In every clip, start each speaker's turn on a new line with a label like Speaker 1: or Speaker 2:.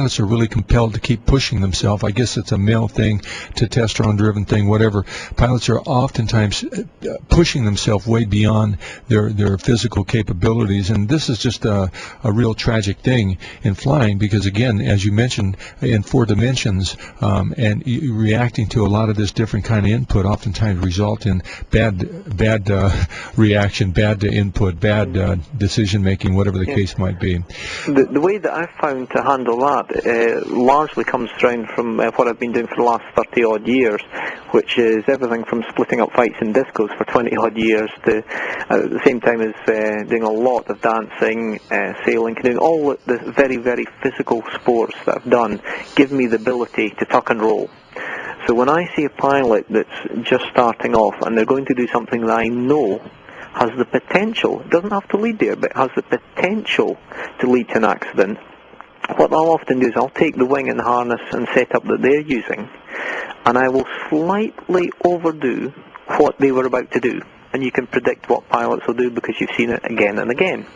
Speaker 1: pilots are really compelled to keep pushing themselves. I guess it's a male thing, to testosterone-driven thing, whatever. Pilots are oftentimes pushing themselves way beyond their physical capabilities, and this is just a real tragic thing in flying because, again, as you mentioned, in 4 dimensions, and reacting to a lot of this different kind of input oftentimes result in bad reaction, bad input, bad decision-making, whatever the case might be.
Speaker 2: The way that I've found to handle that largely comes down from what I've been doing for the last 30-odd years, which is everything from splitting up fights in discos for 20-odd years to, at the same time as doing a lot of dancing, sailing, canoeing, all the very, very physical sports that I've done give me the ability to tuck and roll. So when I see a pilot that's just starting off and they're going to do something that I know has the potential, it doesn't have to lead there, but has the potential to lead to an accident, what I'll often do is I'll take the wing and harness and setup that they're using, and I will slightly overdo what they were about to do. And you can predict what pilots will do because you've seen it again and again.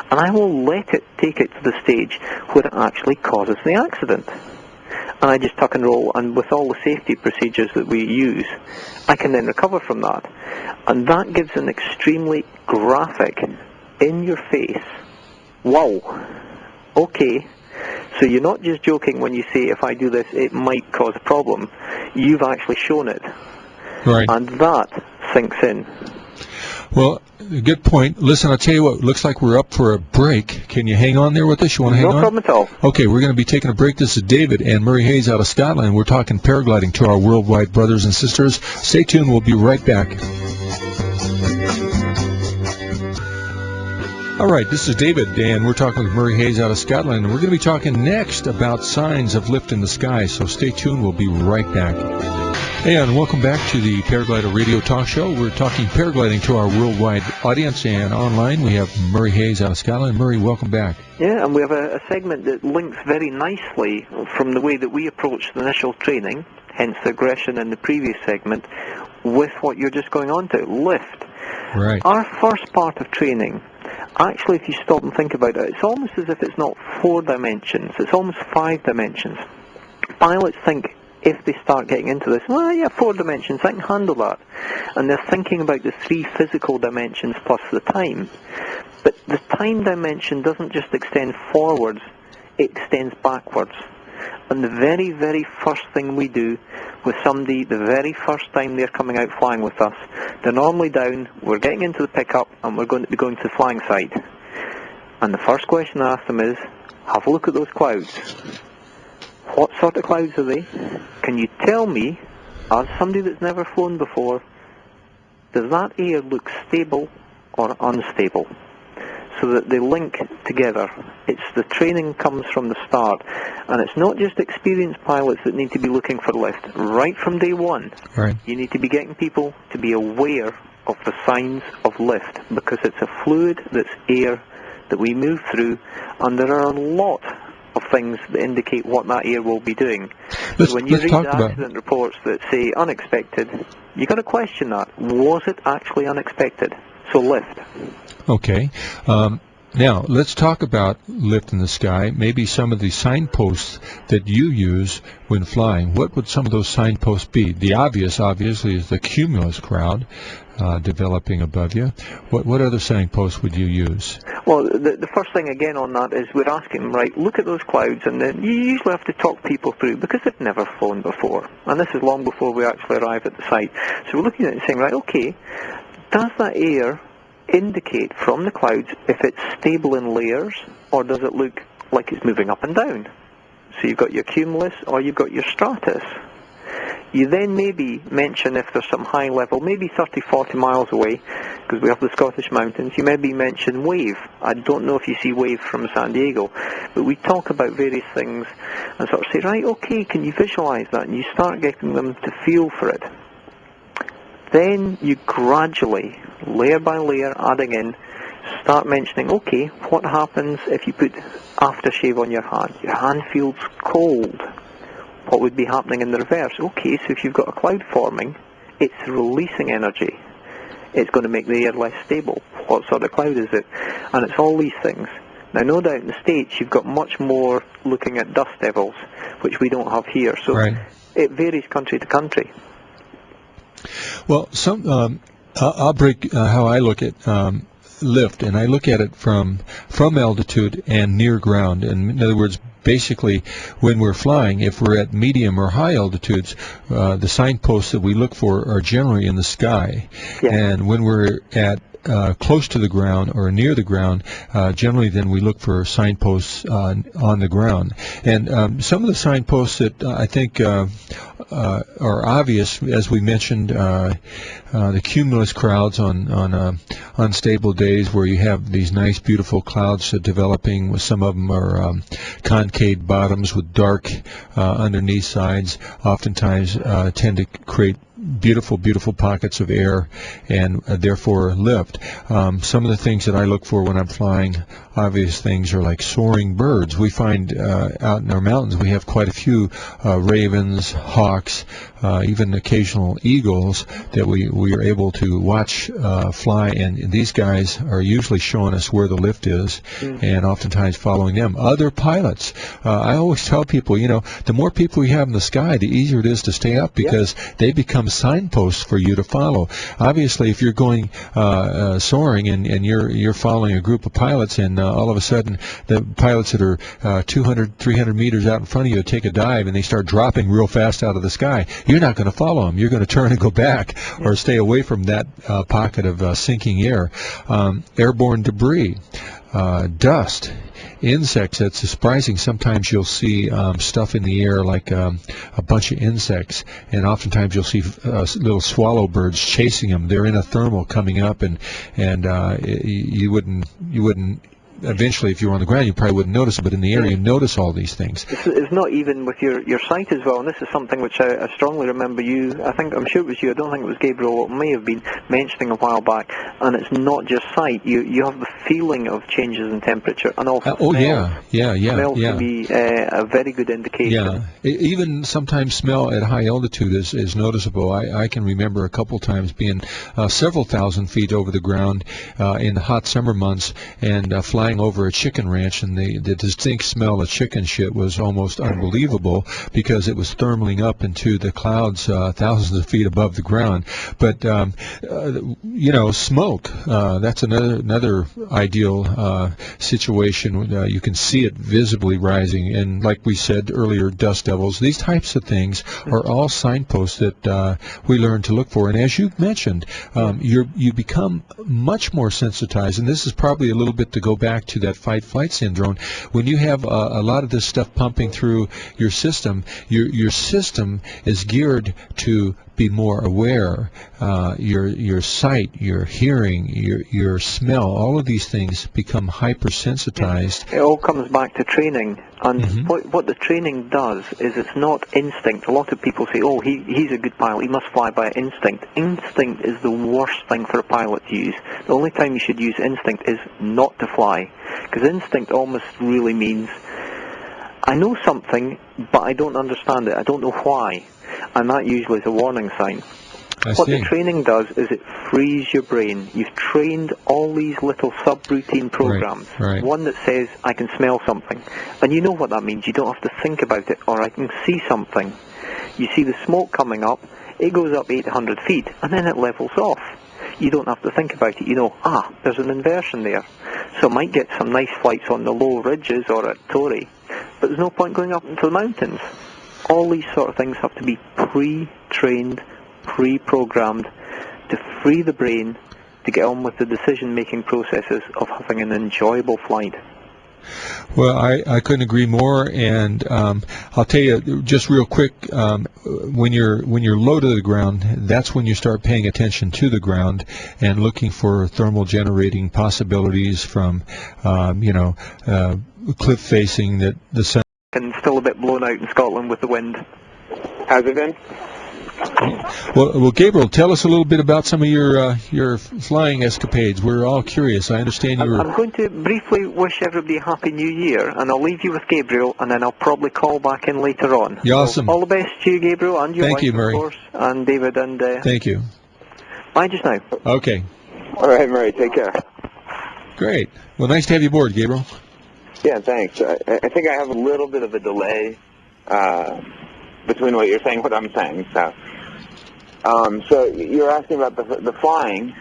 Speaker 2: And I will let it take it to the stage where it actually causes the accident. And I just tuck and roll, and with all the safety procedures that we use, I can then recover from that. And that gives an extremely graphic, in-your-face, wow, okay, so you're not just joking when you say, if I do this, it might cause a problem. You've actually shown it.
Speaker 1: Right.
Speaker 2: And that sinks in.
Speaker 1: Well, good point. Listen, I'll tell you what, looks like we're up for a break. Can you hang on there with us? You want to hang on?
Speaker 2: No problem at all.
Speaker 1: Okay, we're going to be taking a break. This is David and Murray Hayes out of Scotland. We're talking paragliding to our worldwide brothers and sisters. Stay tuned. We'll be right back. All right, this is David, and we're talking with Murray Hayes out of Scotland, and we're going to be talking next about signs of lift in the sky, so stay tuned. We'll be right back. Hey, and welcome back to the Paraglider Radio Talk Show. We're talking paragliding to our worldwide audience, and online we have Murray Hayes out of Scotland. Murray, welcome back.
Speaker 2: Yeah, and we have a segment that links very nicely from the way that we approach the initial training, hence the aggression in the previous segment, with what you're just going on to, lift.
Speaker 1: Right.
Speaker 2: Our first part of training, actually, if you stop and think about it, it's almost as if it's not 4 dimensions, it's almost 5 dimensions. Pilots think, if they start getting into this, well, yeah, 4 dimensions, I can handle that. And they're thinking about the 3 physical dimensions plus the time. But the time dimension doesn't just extend forwards, it extends backwards. And the very, very first thing we do with somebody, the very first time they're coming out flying with us, they're normally down, we're getting into the pickup, and we're going to be going to the flying side. And the first question I ask them is, have a look at those clouds. What sort of clouds are they? Can you tell me, as somebody that's never flown before, does that air look stable or unstable? So that they link together. It's the training comes from the start. And it's not just experienced pilots that need to be looking for lift. Right from day one,
Speaker 1: right,
Speaker 2: you need to be getting people to be aware of the signs of lift, because it's a fluid that's air that we move through, and there are a lot of things that indicate what that air will be doing. When you read the accident reports that say unexpected, you've got to question that. Was it actually unexpected? So lift.
Speaker 1: Okay. Now, let's talk about lift in the sky, maybe some of the signposts that you use when flying. What would some of those signposts be? The obvious, obviously, is the cumulus cloud developing above you. What other signposts would you use?
Speaker 2: Well, the first thing, again, on that is we're asking them, right, look at those clouds, and then you usually have to talk people through, because they've never flown before. And this is long before we actually arrive at the site. So we're looking at it and saying, right, okay, does that air indicate from the clouds if it's stable in layers, or does it look like it's moving up and down? So you've got your cumulus or you've got your stratus. You then maybe mention, if there's some high level, maybe 30, 40 miles away, because we have the Scottish mountains, you maybe mention wave. I don't know if you see wave from San Diego, but we talk about various things and sort of say, right, okay, can you visualize that? And you start getting them to feel for it. Then you gradually, layer by layer, adding in, start mentioning, okay, what happens if you put aftershave on your hand? Your hand feels cold. What would be happening in the reverse? Okay, so if you've got a cloud forming, it's releasing energy. It's going to make the air less stable. What sort of cloud is it? And it's all these things. Now, no doubt in the States you've got much more looking at dust devils, which we don't have here. So it varies country to country.
Speaker 1: Well, I'll break how I look at lift, and I look at it from altitude and near ground. And in other words, basically, when we're flying, if we're at medium or high altitudes, the signposts that we look for are generally in the sky. Yeah. And when we're at close to the ground or near the ground, generally then we look for signposts on the ground. And some of the signposts that I think are obvious, as we mentioned, the cumulus clouds on unstable days where you have these nice, beautiful clouds developing. Some of them are concave bottoms with dark underneath sides. Oftentimes tend to create beautiful, beautiful pockets of air and therefore lift. Some of the things that I look for when I'm flying, obvious things are like soaring birds. We find out in our mountains we have quite a few ravens, hawks, even occasional eagles that we are able to watch fly, and these guys are usually showing us where the lift is and oftentimes following them. Other pilots, I always tell people, the more people you have in the sky, the easier it is to stay up because they become signposts for you to follow. Obviously, if you're going soaring and you're following a group of pilots, and all of a sudden the pilots that are 200, 300 meters out in front of you take a dive and they start dropping real fast out of the sky, you're not going to follow them. You're going to turn and go back or stay away from that pocket of sinking air. Airborne debris, dust, insects. That's surprising. Sometimes you'll see stuff in the air like a bunch of insects, and oftentimes you'll see little swallow birds chasing them. They're in a thermal coming up, and you wouldn't. Eventually, if you were on the ground, you probably wouldn't notice it, but in the air, you notice all these things.
Speaker 2: It's not even with your sight as well, and this is something which I strongly remember I'm sure it was you, I don't think it was Gabriel, it may have been mentioning a while back, and it's not just sight. You have the feeling of changes in temperature, and also smells. Smells can be a very good indication.
Speaker 1: Yeah, even sometimes smell at high altitude is noticeable. I can remember a couple times being several thousand feet over the ground in the hot summer months and flying over a chicken ranch, and the distinct smell of chicken shit was almost unbelievable because it was thermaling up into the clouds thousands of feet above the ground. But smoke, that's another ideal situation. You can see it visibly rising, and like we said earlier, dust devils. These types of things are all signposts that we learn to look for. And as you mentioned, you become much more sensitized, and this is probably a little bit to go back to that fight-flight syndrome. When you have a lot of this stuff pumping through your system, your system is geared to be more aware. Your sight, your hearing, your smell, all of these things become hypersensitized.
Speaker 2: It all comes back to training. And what the training does is it's not instinct. A lot of people say, oh, he's a good pilot, he must fly by instinct. Instinct is the worst thing for a pilot to use. The only time you should use instinct is not to fly. Because instinct almost really means, I know something, but I don't understand it. I don't know why. And that usually is a warning sign. What the training does is it frees your brain. You've trained all these little subroutine programs.
Speaker 1: Right.
Speaker 2: One that says, I can smell something. And you know what that means. You don't have to think about it. Or I can see something. You see the smoke coming up. It goes up 800 feet. And then it levels off. You don't have to think about it. You know, there's an inversion there. So I might get some nice flights on the low ridges or at Torrey. But there's no point going up into the mountains. All these sort of things have to be pre-trained, pre-programmed to free the brain to get on with the decision-making processes of having an enjoyable flight.
Speaker 1: Well, I couldn't agree more, and I'll tell you just real quick, when you're low to the ground, that's when you start paying attention to the ground and looking for thermal generating possibilities from cliff facing that the sun.
Speaker 2: And still a bit blown out in Scotland with the wind. Has it been?
Speaker 1: Well, Gabriel, tell us a little bit about some of your flying escapades. We're all curious. I understand you were.
Speaker 2: I'm going to briefly wish everybody a Happy New Year, and I'll leave you with Gabriel, and then I'll probably call back in later on.
Speaker 1: Yeah, awesome.
Speaker 2: So all the best to you, Gabriel, and your
Speaker 1: Thank
Speaker 2: wife,
Speaker 1: you, Murray.
Speaker 2: of course, and David, and
Speaker 1: Thank you.
Speaker 2: Bye just now.
Speaker 1: Okay.
Speaker 3: All right, Murray, take care.
Speaker 1: Great. Well, nice to have you aboard, Gabriel.
Speaker 3: Yeah, thanks. I think I have a little bit of a delay between what you're saying and what I'm saying. So you're asking about the flying.